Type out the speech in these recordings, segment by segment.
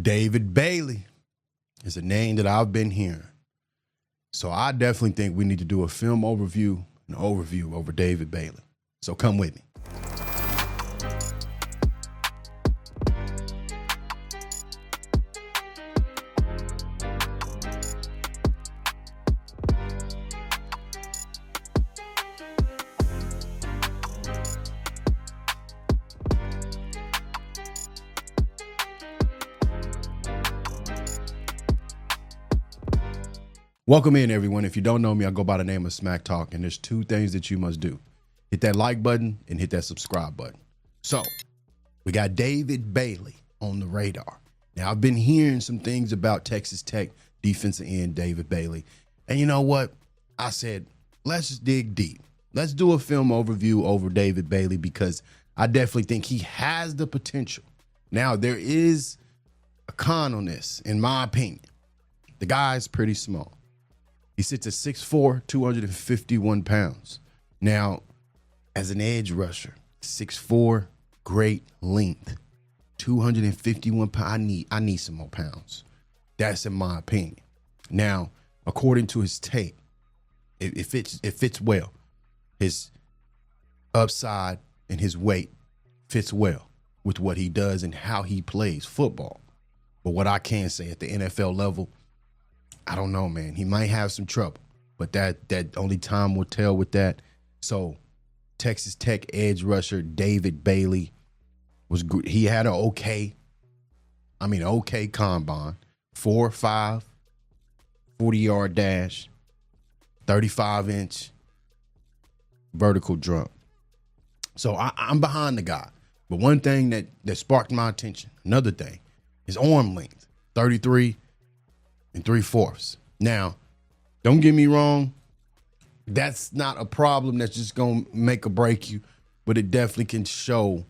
David Bailey is a name that I've been hearing. So I definitely think we need to do a film overview, an overview over David Bailey. So come with me. Welcome in, everyone. If you don't know me, I go by the name of Smack Talk, and there's two things that you must do. Hit that like button and hit that subscribe button. So, we got David Bailey on the radar. Now, I've been hearing some things about Texas Tech defensive end David Bailey. And you know what? I said, let's dig deep. Let's do a film overview over David Bailey because I definitely think he has the potential. Now, there is a con on this, in my opinion. The guy's pretty small. He sits at 6'4", 251 pounds. Now, as an edge rusher, 6'4", great length, 251 pounds. I need some more pounds. That's in my opinion. Now, according to his tape, it fits well. His upside and his weight fits well with what he does and how he plays football. But what I can say at the NFL level, I don't know, man. He might have some trouble, but that only time will tell with that. So, Texas Tech edge rusher David Bailey he had an okay combine, 4.5, 40-yard dash, 35-inch vertical jump. So I'm behind the guy. But one thing that sparked my attention, another thing, his arm length, 33 3/4. Now, don't get me wrong. That's not a problem that's just going to make or break you, but it definitely can show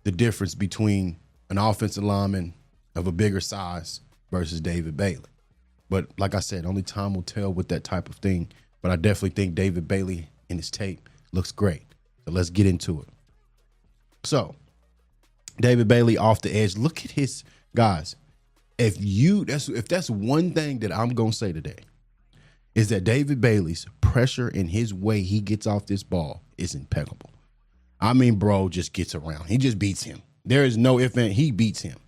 the difference between an offensive lineman of a bigger size versus David Bailey. But like I said, only time will tell with that type of thing. But I definitely think David Bailey in his tape looks great. So let's get into it. So, David Bailey off the edge. Look at his guys. If that's one thing that I'm going to say today, is that David Bailey's pressure and his way he gets off this ball is impeccable. I mean, bro just gets around. He just beats him. There is no if and he beats him.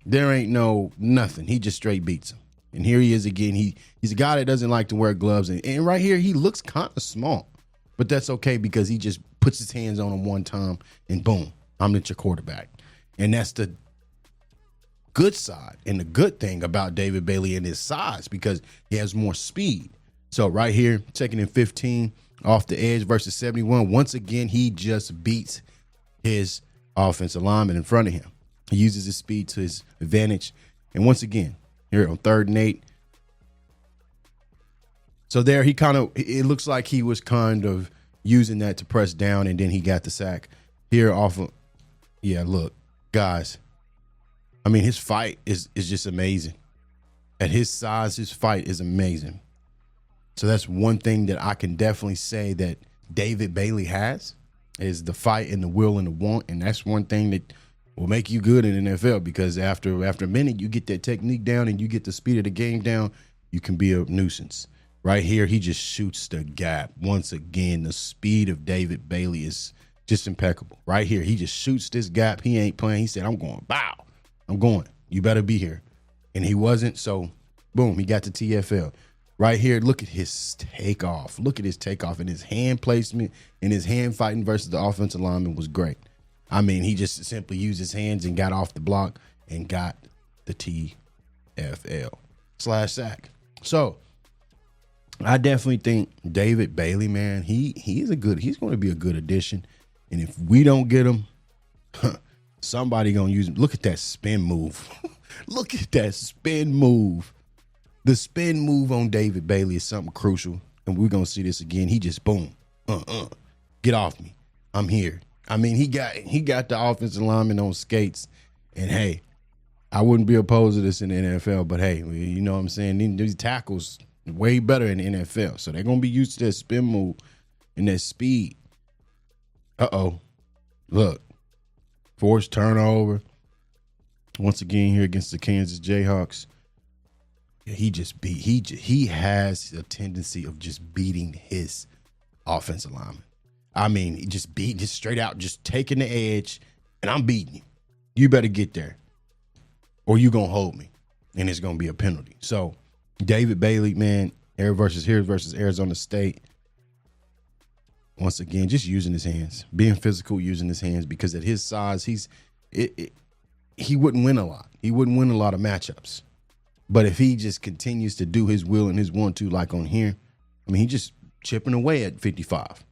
There ain't no nothing. He just straight beats him. And here he is again. He's a guy that doesn't like to wear gloves. And right here, he looks kind of small. But that's okay because he just puts his hands on him one time and boom, I'm your quarterback. And that's the good side and the good thing about David Bailey and his size because he has more speed. So right here, 2nd and 15 off the edge versus 71. Once again, he just beats his offensive lineman in front of him. He uses his speed to his advantage. And once again, here on 3rd and 8. So there it looks like he was kind of using that to press down and then he got the sack. Here off of, look, guys. I mean, his fight is just amazing. At his size, his fight is amazing. So that's one thing that I can definitely say that David Bailey has is the fight and the will and the want. And that's one thing that will make you good in the NFL because after a minute, you get that technique down and you get the speed of the game down, you can be a nuisance. Right here, he just shoots the gap. Once again, the speed of David Bailey is just impeccable. Right here, he just shoots this gap. He ain't playing. He said, I'm going, bow. I'm going. You better be here. And he wasn't, so boom, he got the TFL. Right here, look at his takeoff. Look at his takeoff and his hand placement and his hand fighting versus the offensive lineman was great. I mean, he just simply used his hands and got off the block and got the TFL/sack. So, I definitely think David Bailey, man, he's going to be a good addition. And if we don't get him, somebody going to use him. Look at that spin move. Look at that spin move. The spin move on David Bailey is something crucial. And we're going to see this again. He just, boom, get off me. I'm here. I mean, he got the offensive lineman on skates. And, hey, I wouldn't be opposed to this in the NFL. But, hey, you know what I'm saying? These tackles way better in the NFL. So they're going to be used to that spin move and that speed. Uh-oh. Look. Forced turnover. Once again here against the Kansas Jayhawks. He has a tendency of just beating his offensive lineman. I mean, just straight out, just taking the edge, and I'm beating you. You better get there, or you gonna hold me, and it's gonna be a penalty. So, David Bailey, man, here versus Arizona State. Once again, just using his hands, being physical, using his hands, because at his size, he wouldn't win a lot. He wouldn't win a lot of matchups. But if he just continues to do his will and his 1-2 like on here, I mean, he just chipping away at 55.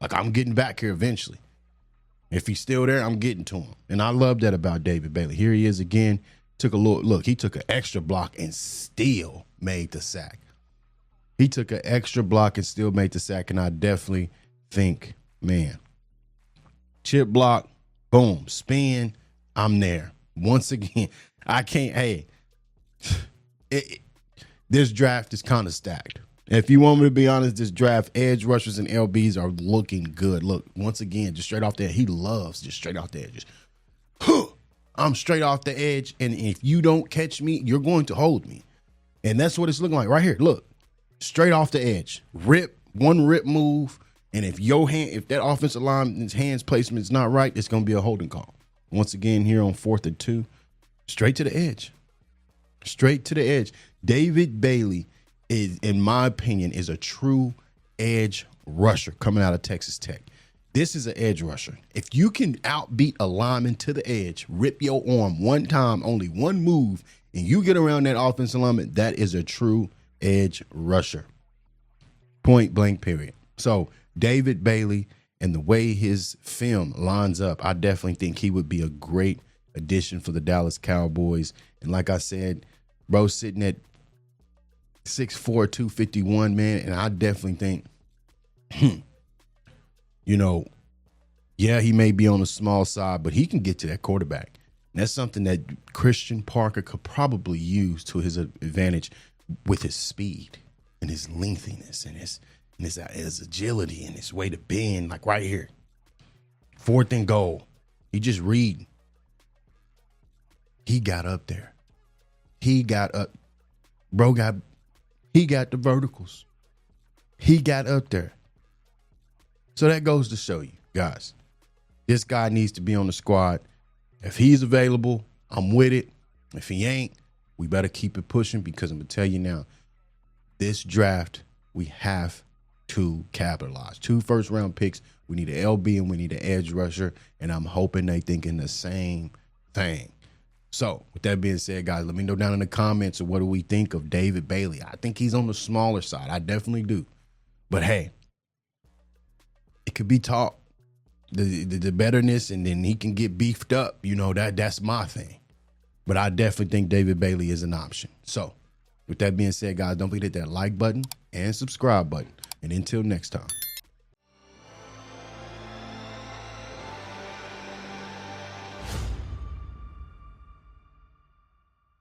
Like, I'm getting back here eventually. If he's still there, I'm getting to him. And I love that about David Bailey. Here he is again. Took a look. He took an extra block and still made the sack. He took an extra block and still made the sack. And I definitely think, man, chip block, boom, spin, I'm there. Once again, I can't, hey, this draft is kind of stacked. If you want me to be honest, this draft, edge rushers and LBs are looking good. Look, once again, just straight off the edge. He loves just straight off the edge. I'm straight off the edge, and if you don't catch me, you're going to hold me. And that's what it's looking like right here. Look, straight off the edge. One rip move, and if that offensive line's hands placement is not right, it's going to be a holding call. Once again, here on 4th and 2, straight to the edge. Straight to the edge. David Bailey is, in my opinion, is a true edge rusher coming out of Texas Tech. This is an edge rusher. If you can outbeat a lineman to the edge, rip your arm one time, only one move, and you get around that offensive lineman, that is a true edge rusher. Point blank, period. So David Bailey and the way his film lines up, I definitely think he would be a great addition for the Dallas Cowboys. And like I said, bro, sitting at 6'4", 251, man, and I definitely think, yeah, he may be on the small side, but he can get to that quarterback. And that's something that Christian Parker could probably use to his advantage with his speed and his lengthiness and his agility and his way to bend, like right here. 4th and goal. He just reading. He got up there. He got up. He got the verticals. He got up there. So that goes to show you, guys, this guy needs to be on the squad. If he's available, I'm with it. If he ain't, we better keep it pushing, because I'm going to tell you now, this draft, we have to capitalize. 2 first-round picks. We need an LB and we need an edge rusher, and I'm hoping they thinking the same thing. So, with that being said, guys, let me know down in the comments of what do we think of David Bailey. I think he's on the smaller side. I definitely do. But, hey, it could be taught. The betterness, and then he can get beefed up. That's my thing. But I definitely think David Bailey is an option. So, with that being said, guys, don't forget to hit that like button and subscribe button. And until next time.